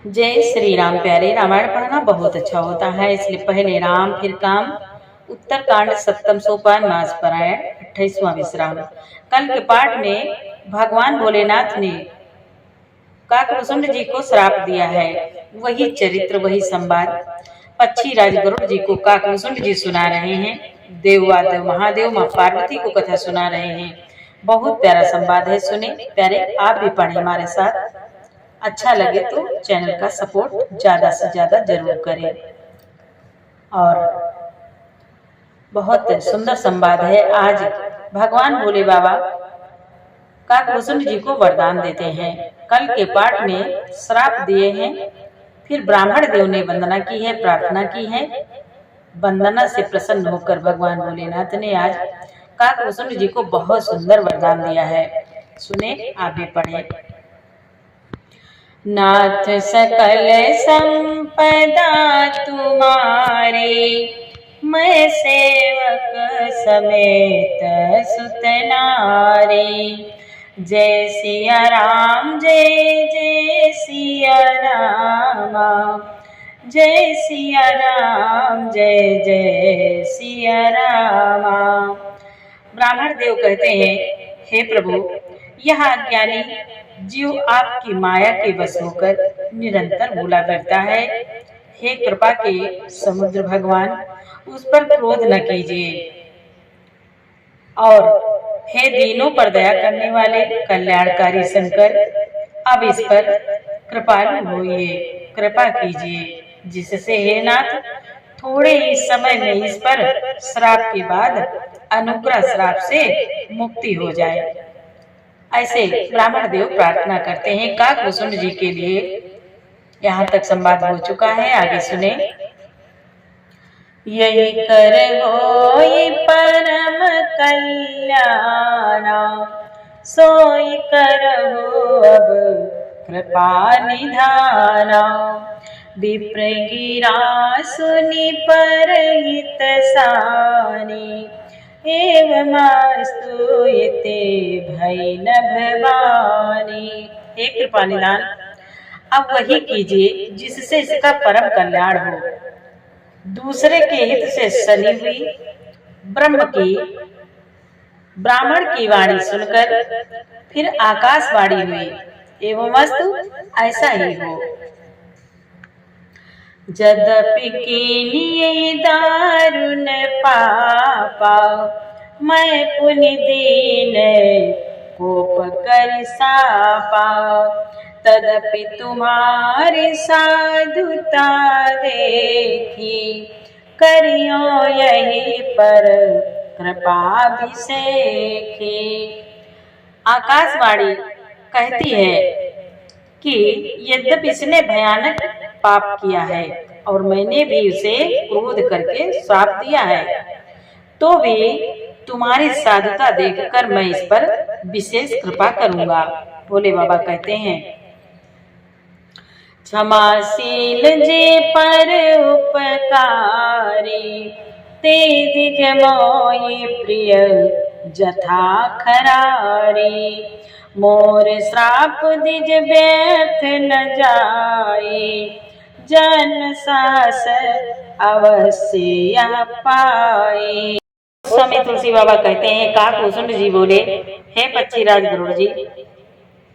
जय श्री राम। प्यारे, रामायण पढ़ना बहुत अच्छा होता है, इसलिए पहले राम फिर काम। उत्तरकांड सप्तम सोपान मास पारायण 28वां विश्राम। कल के पाठ में भगवान भोलेनाथ ने काकभूषुंड जी को श्राप दिया है। वही चरित्र, वही संवाद पक्षीराज गरुड़ जी को काकभूषुंड जी सुना रहे हैं। देववादेव महादेव माँ पार्वती को कथा सुना रहे हैं। बहुत प्यारा संवाद है, सुने प्यारे। आप भी पढ़े हमारे साथ। अच्छा लगे तो चैनल का सपोर्ट ज्यादा से ज्यादा जरूर करें। और बहुत सुंदर संवाद है। आज भगवान भोले बाबा काकभूषुंड जी को वरदान देते हैं। कल के पाठ में श्राप दिए हैं, फिर ब्राह्मण देव ने वंदना की है, प्रार्थना की है। वंदना से प्रसन्न होकर भगवान भोलेनाथ ने आज काकभूषुंड जी को बहुत सुंदर वरदान दिया है। सुने, आप भी पढ़े। नाथ सकल संपदा तुम्हारे, मैं सेवक समेत सुत नारी। जय सिया राम, जय जय सिया रामा, जय सिया राम, जय जय सिया रामा। ब्राह्मण देव कहते हैं, हे प्रभु, यह अज्ञानी जीव आपकी माया के वश होकर निरंतर भूला करता है। हे कृपा के समुद्र भगवान, उस पर क्रोध न कीजिए। और हे दीनों पर दया करने वाले कल्याणकारी शंकर, अब इस पर कृपालु होइए, कृपा कीजिए, जिससे हे नाथ थोड़े ही समय में इस पर श्राप के बाद अनुग्रह श्राप से मुक्ति हो जाए। ऐसे ब्राह्मण देव प्रार्थना करते हैं काकभूषुंड जी के लिए। यहाँ तक संवाद हो चुका है, आगे सुने। यही कर होई परम कल्याणा, सोई करहु अब कृपा निधाना। विप्र गिरा सुनि परहित सानी, एवमास्तु इति भय न भवानी। हे कृपा निधान, अब वही कीजिए जिससे इसका परम कल्याण हो। दूसरे के हित से सनी हुई ब्राह्मण की वाणी सुनकर फिर आकाशवाणी हुई, एवं वस्तु ऐसा ही हो। यद्यपि कीन्ही दारुण पापा, मैं पुनि दीन कोप कर सापा। तदपि तुम्हारी साधुता देखी, करियो यही पर कृपाभिषेकी। आकाशवाणी कहती है कि यद्यपि इसने भयानक पाप किया है और मैंने भी उसे क्रोध करके श्राप दिया है, तो भी तुम्हारी साधुता देखकर मैं इस पर विशेष कृपा करूंगा। भोले बाबा कहते हैं, क्षमाशील जे पर उपकारी, ते दिज मोहि प्रिय जथा खरारी। मोर श्राप दिज व्यर्थ न जाए, जन सास अवश्य पाए। स्वामी तुलसी बाबा कहते हैं, काकभूषुंड जी बोले, हे पक्षीराज गरुड़ जी,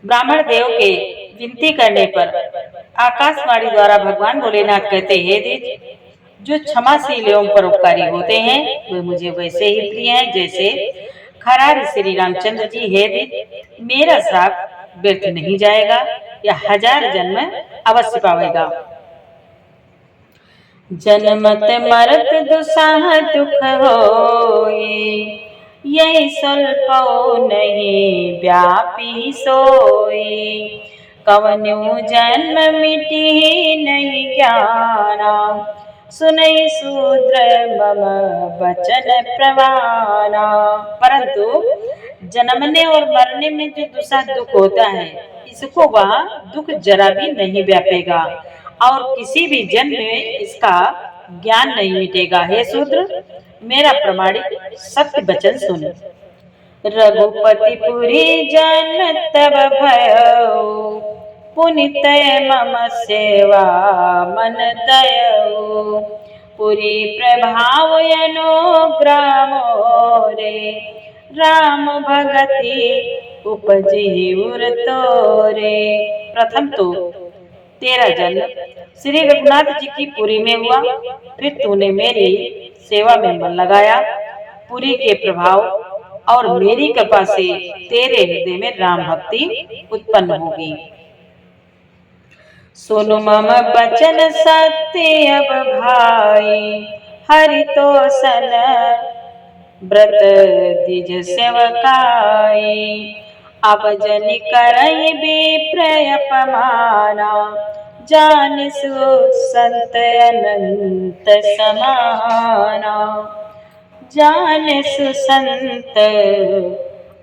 ब्राह्मण देव के विनती करने पर आकाशवाणी द्वारा भगवान भोलेनाथ कहते, हे द्विज, जो क्षमाशील एवं परोपकारी होते हैं वे मुझे वैसे ही प्रिय हैं जैसे खरारी श्री रामचंद्र जी। हे द्विज, मेरा श्राप व्यर्थ नहीं जाएगा, या 1000 जन्म अवश्य पावेगा। जन्मत मरत दुसाह दुख होए, यही स्वल्पो नहीं व्यापी सोए। कवनु जन्म मिटी नहीं ज्ञाना, सुनई शूद्र मम वचन प्रवाना। परंतु जन्मने और मरने में जो दूसरा दुख होता है, इसको वह दुख जरा भी नहीं व्यापेगा और किसी भी जन्म में इसका ज्ञान नहीं मिटेगा। हे शूद्र, मेरा प्रमाणिक सत्य वचन सुन। रघुपति पुरी जन तब भयो, पुनितय मम सेवा मन दयऊ पुरी प्रभावयनो ग्रामो रे राम भगति उपजी उर तोरे। प्रथम तो तेरा जन्म श्री रघुनाथ जी की पुरी में हुआ, फिर तूने मेरी सेवा में मन लगाया। पुरी के प्रभाव और मेरी कृपा से तेरे हृदय में राम भक्ति उत्पन्न होगी। सुनु मम बचन सत्य अब भाई हरि तो सन व्रत दिज सेवकाई अब जन करई विप्रय अपमाना जान सु संत अनंत समाना जान सु संत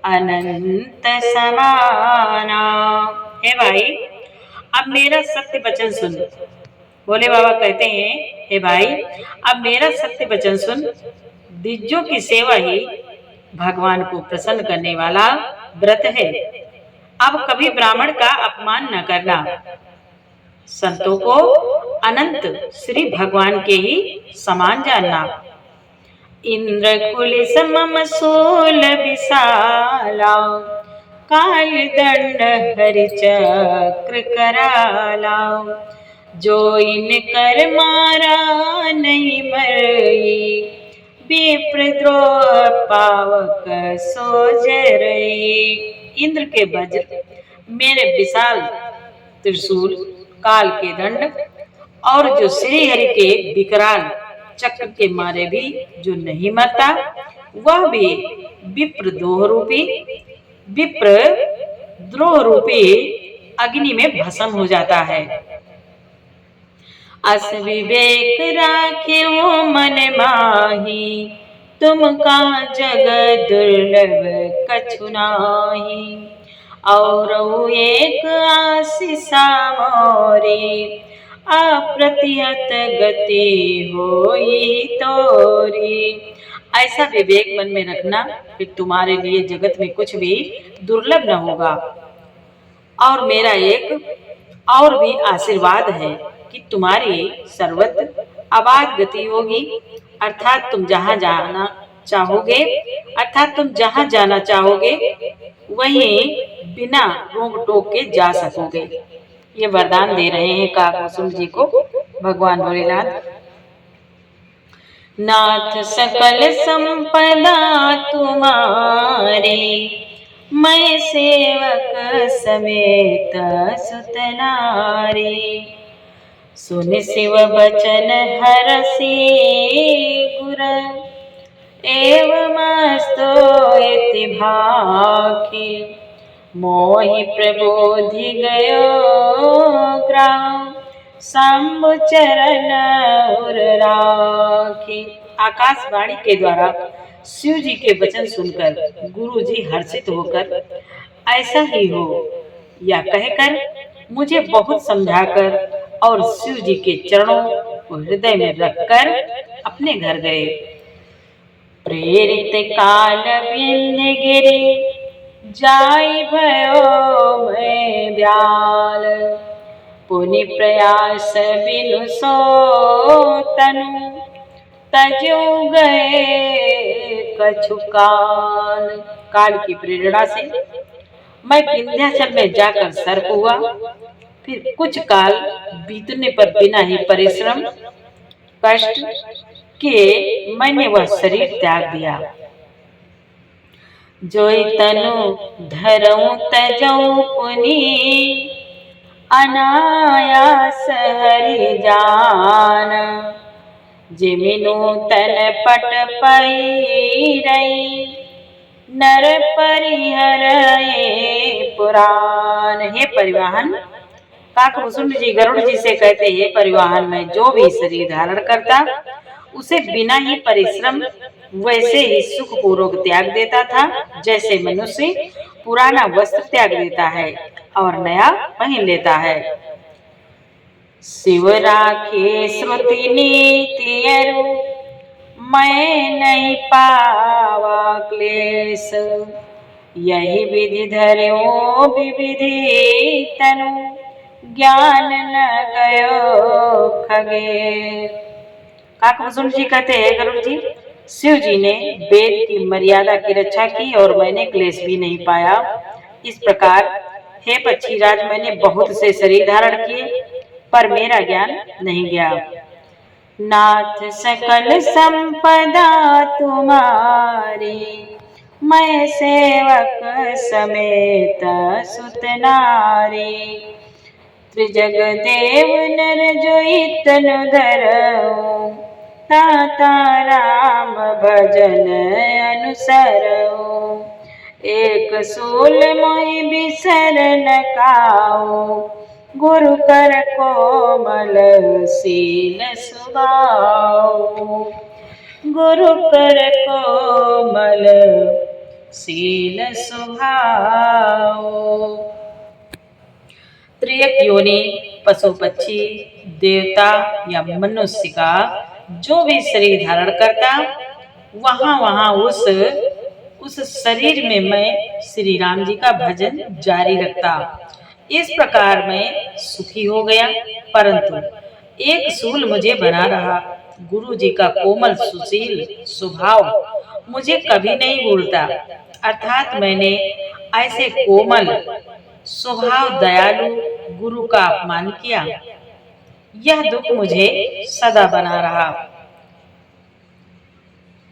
अनंत समाना। हे भाई अब मेरा सत्य वचन सुन। भोले बाबा कहते हैं हे भाई अब मेरा सत्य वचन सुन। दिज्जों की सेवा ही भगवान को प्रसन्न करने वाला व्रत है। अब कभी ब्राह्मण का अपमान न करना। संतों को अनंत श्री भगवान के ही समान जानना। इंद्र कुल समम सूल विशाला काल दंड हरि चक्र कराला जो इन कर मारा नहीं मरई विप्रद्रोह पावक सोज रही। इंद्र के वज्र मेरे विशाल त्रिशूल काल के दंड और जो श्री हरि के विकराल चक्र के मारे भी जो नहीं मरता वह भी विप्रद्रोह रूपी अग्नि में भस्म हो जाता है। अस विवेक राख्यो मन माही तुम का जग दुर्लभ कछु नाही और एक आशीषा मोरी अप्रतिहत गति होई तोरी। ऐसा विवेक मन में रखना फिर तुम्हारे लिए जगत में कुछ भी दुर्लभ न होगा। और मेरा एक और भी आशीर्वाद है कि तुम्हारी सर्वत्र अबाध गति होगी। अर्थात तुम जहाँ जाना चाहोगे वहीं बिना रोक टोक के जा सकोगे। ये वरदान दे रहे हैं काकभूषुंड जी को भगवान भोलेनाथ। नाथ सकल संपदा तुम्हारे मैं सेवक समेत सुत नारी सुन शिव बचन हरसि गुर एवमस्तो इति भाखी मोहि प्रबोधि गयो ग्राम शंभु चरण उर राखी। आकाशवाणी के द्वारा शिव जी के वचन सुनकर गुरु जी हर्षित होकर ऐसा ही हो या कहकर मुझे बहुत समझाकर और शिव जी के चरणों को हृदय में रखकर अपने घर गए। प्रेरित काल बिंद गिरी जाई भयो मैं ब्याल पुनि प्रयास बिनु सो तनु तजो गए कछु काल। काल की प्रेरणा से मैं विंध्याचल में जाकर सर्प हुआ। फिर कुछ काल बीतने पर बिना ही परिश्रम कष्ट के मैंने वह शरीर त्याग दिया। जोई तनु धरऊं तजऊं पुनि अनायास हरि जान जिमिनु तन पट पई रई नर परिहर पुराण। हे परिवाहन काकभूषुंड जी गरुड़ जी से कहते हैं परिवाहन में जो भी शरीर धारण करता उसे बिना ही परिश्रम वैसे ही सुख पूर्वक त्याग देता था जैसे मनुष्य पुराना वस्त्र त्याग देता है और नया पहन लेता है। शिव राखे श्रुति नीति अरु मैं नहीं पावा क्लेश यही विधि धर्यो विविधि तनु ज्ञान न गयो खगे। काकभूषण जी कहते हैं, गरुड़ जी, शिव जी ने वेद की मर्यादा की रक्षा की और मैंने क्लेश भी नहीं पाया। इस प्रकार हे पक्षीराज, मैंने बहुत से शरीर धारण किए पर मेरा ज्ञान नहीं गया। नाथ सकल संपदा तुम्हारी, मैं सेवक समेत सुत नारी। त्रिजग देव नर जोई तनु धरऊ, ताता राम भजन अनुसरऊ। एक सूल मोहि बिसर न काऊ, गुरु कर कोमल सील सुभाऊ। गुरु कर कोमल सील सुभाऊ। त्रियक योनि पशु पक्षी देवता या मनुष्य का जो भी शरीर धारण करता, वहां वहां उस शरीर में मैं श्री राम जी का भजन जारी रखता। इस प्रकार मैं सुखी हो गया, परंतु एक सूल मुझे बना रहा। गुरु जी का कोमल सुशील स्वभाव मुझे कभी नहीं भूलता, अर्थात मैंने ऐसे कोमल स्वभाव दयालु गुरु का अपमान किया। यह दुख मुझे सदा बना रहा।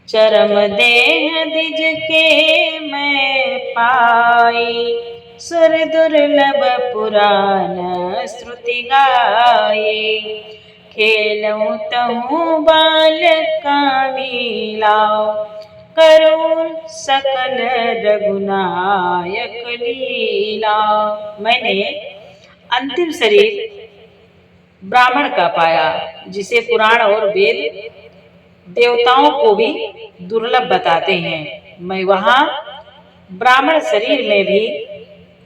चरम देह दिज के मैं पाई, सुर दुर्लभ पुराण श्रुति गाई। खेलऊं तहु बाल कामिलाओ, करूं सकल रघुनायक लीला। मैंने अंतिम शरीर ब्राह्मण का पाया, जिसे पुराण और वेद देवताओं को भी दुर्लभ बताते हैं। मैं वहां ब्राह्मण शरीर में भी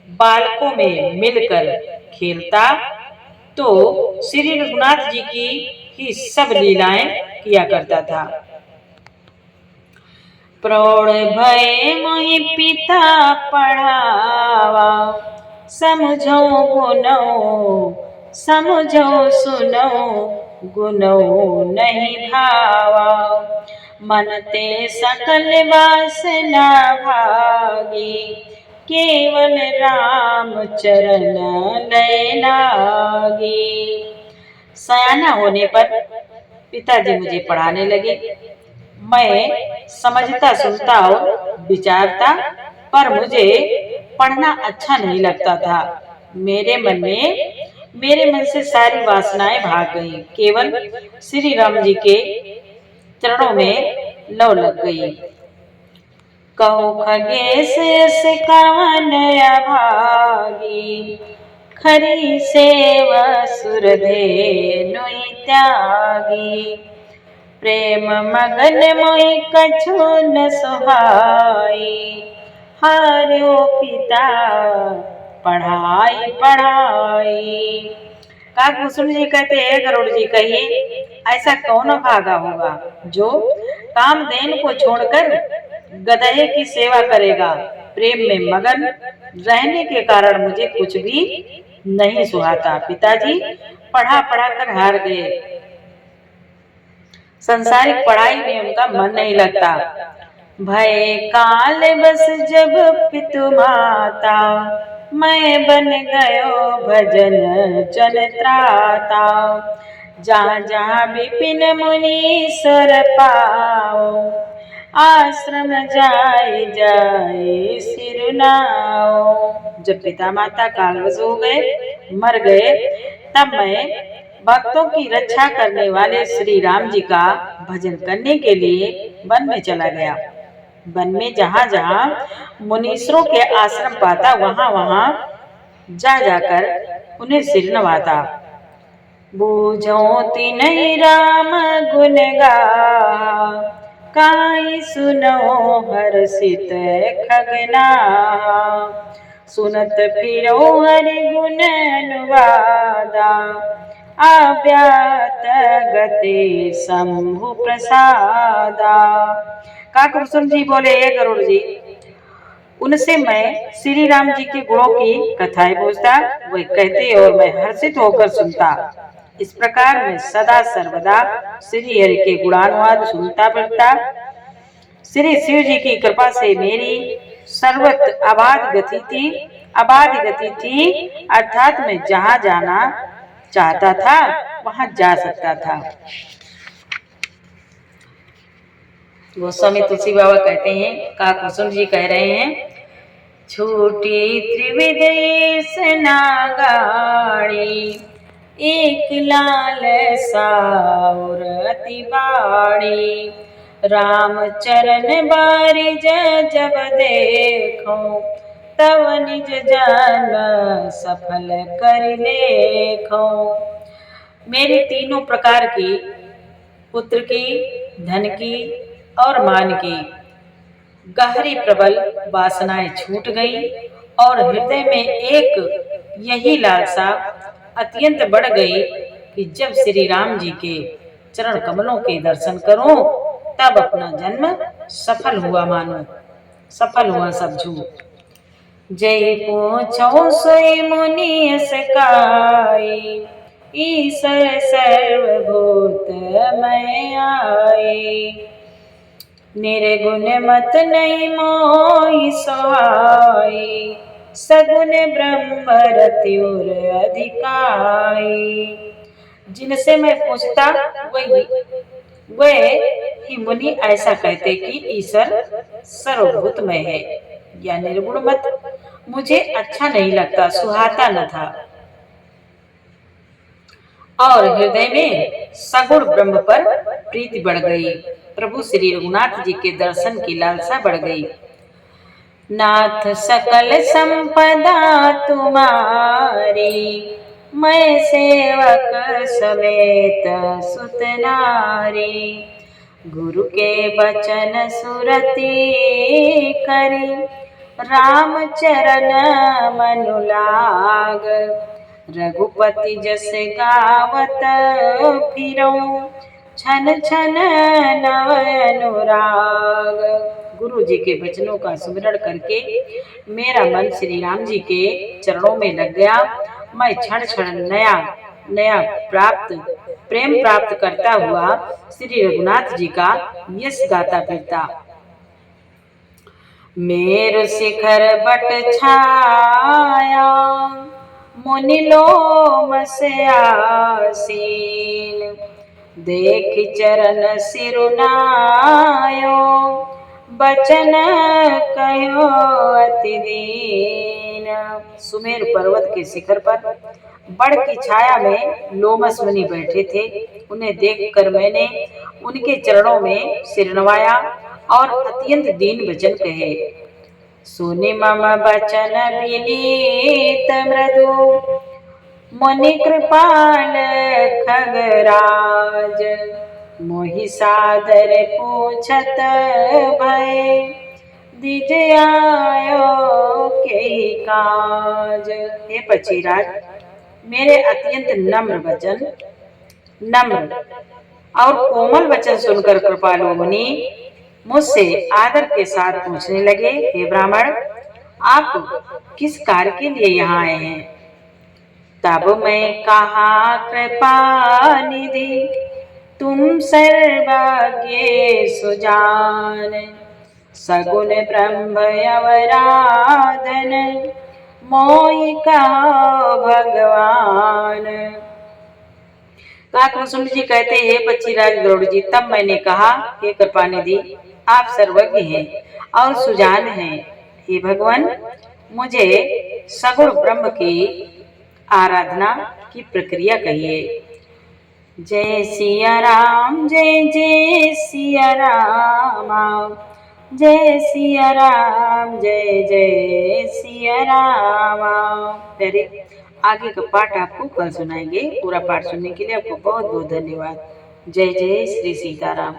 बालकों में मिलकर खेलता तो श्री रघुनाथ जी की ही सब लीलाएं किया करता था। प्रौढ़ भय मोहि पिता पढ़ावा, समझो गुनो समझो सुनो, गुनो नहीं भावा। मन ते सकल वासना भागी, केवल राम चरण लय लागी। सयाना होने पर पिताजी मुझे पढ़ाने लगे। मैं समझता, सुनता और विचारता, पर मुझे पढ़ना अच्छा नहीं लगता था। मेरे मन से सारी वासनाएं भाग गई, केवल श्री राम जी के चरणों में लौ लग गई। कहो खगेश से कवन अभागी, खरी सेवा सुर धेनु त्यागी। प्रेम मगन मोहि कछु न सुहाई, हार्यो पिता पढ़ाई पढ़ाई। काकभूषण जी कहते हैं, गरुड़ जी कहिए, ऐसा कौन भागा होगा जो कामधेनु को छोड़कर गधे की सेवा करेगा। प्रेम में मगन रहने के कारण मुझे कुछ भी नहीं सुहाता। पिताजी पढ़ा पढ़ा कर हार गए, संसारिक पढ़ाई में उनका मन नहीं लगता। भय काल बस जब पितु माता, मैं बन गयो भजन जन त्राता। जहाँ जहाँ विपिन मुनीश्वर पाओ, आश्रम जाए जाए सिरुनाओ। जब पिता माता कालवश हो गए, मर गए, तब मैं भक्तों की रक्षा करने वाले श्री राम जी का भजन करने के लिए वन में चला गया। वन में जहाँ जहाँ मुनीश्वरों के आश्रम पाता, वहाँ वहाँ जा जाकर उन्हें सिर नवाता। बूझो तिन्हि राम गुण गा, काई सुनो हर्षित खगना। सुनत फिरो हरि गुण अनुवादा, आव्यात गति शंभु प्रसादा। काकभूषण जी बोले, गरुड़ जी, उनसे मैं श्री राम जी के गुणों की कथाएं पूछता, वे कहते और मैं हर्षित होकर सुनता। इस प्रकार मैं सदा सर्वदा श्री हरि के गुणानुवाद सुनता फिरता। श्री शिव जी की कृपा से मेरी सर्वत्र अबाध गति थी, अर्थात मैं जहाँ जाना चाहता था वहां जा सकता था। गोस्वामी तुलसी बाबा कहते हैं, काकुसुम जी कह रहे हैं, छूटी त्रिविदेश नागाड़ी, एक लाल साउर अति बाड़ी, राम चरण बारिज जब देखो, तब निज जन्म सफल कर लेखो। मेरी तीनों प्रकार की, पुत्र की, धन की और मान की गहरी प्रबल वासनाएं छूट गई और हृदय में एक यही लालसा अत्यंत बढ़ गई कि जब श्री राम जी के चरण कमलों के दर्शन करूं तब अपना जन्म सफल हुआ मानो, सफल हुआ समझूं। जय पूछो सोई मुनि सकाई, ईश्वर सर्वभूत मैं आए, निर्गुण मत नहीं मोहि सोहाई, सगुण ब्रह्म रत्युर अधिकाई। जिनसे मैं पूछता वे ही मुनि ऐसा कहते कि ईश्वर सर्वभूतमय है या निर्गुण मत मुझे अच्छा नहीं लगता, सुहाता न था, और हृदय में सगुण ब्रह्म पर प्रीति बढ़ गई। प्रभु श्री रघुनाथ जी के दर्शन की लालसा बढ़ गई। नाथ सकल संपदा तुम्हारी, मैं सेवक समेत सुत नारी, गुरु के बचन सुरति करी, राम चरण मनु लाग, रघुपति जस गावत फिरऊं, छन छन नव अनुराग। गुरु जी के वचनों का सुमिरन करके मेरा मन श्री राम जी के चरणों में लग गया। मैं क्षण क्षण नया प्रेम प्राप्त करता हुआ श्री रघुनाथ जी का यश गाता फिरता। मेरु शिखर बट छाया, मुनि लोम से आसीन, देख चरण सिरुनायो, बचन कहो अति दीन। सुमेर पर्वत के शिखर पर बड़ की छाया में लोमस मुनि बैठे थे। उन्हें देखकर मैंने उनके चरणों में सिर नवाया और अत्यंत दीन वचन कहे। सुनि मम बचन विनीत मृदु, मुनि कृपाल खगराज, मोहि सादर पूछत भय, दिज आयो के काज। हे पक्षीराज, मेरे अत्यंत नम्र और कोमल वचन सुनकर कृपालु मुनि मुझसे आदर के साथ पूछने लगे, हे ब्राह्मण, आप किस कार्य के लिए यहाँ आए हैं? तब मैं कहा, कृपा निधि तुम सर्वज्ञ सुजान, सगुण ब्रह्म अवराधन, मोहि कहो भगवान। काकुसुम जी कहते हैं, पक्षीराज गरुड़ जी, तब मैंने कहा, हे कृपानिधि, आप सर्वज्ञ हैं और सुजान हैं। हे भगवान, मुझे सगुण ब्रह्म की आराधना की प्रक्रिया कहिए। जय सिया राम, जय जय सिया राम, जय सिया राम, जय जय सिया राम। अरे आगे का पाठ आपको कल सुनाएंगे। पूरा पाठ सुनने के लिए आपको बहुत बहुत धन्यवाद। जय जय श्री सीताराम।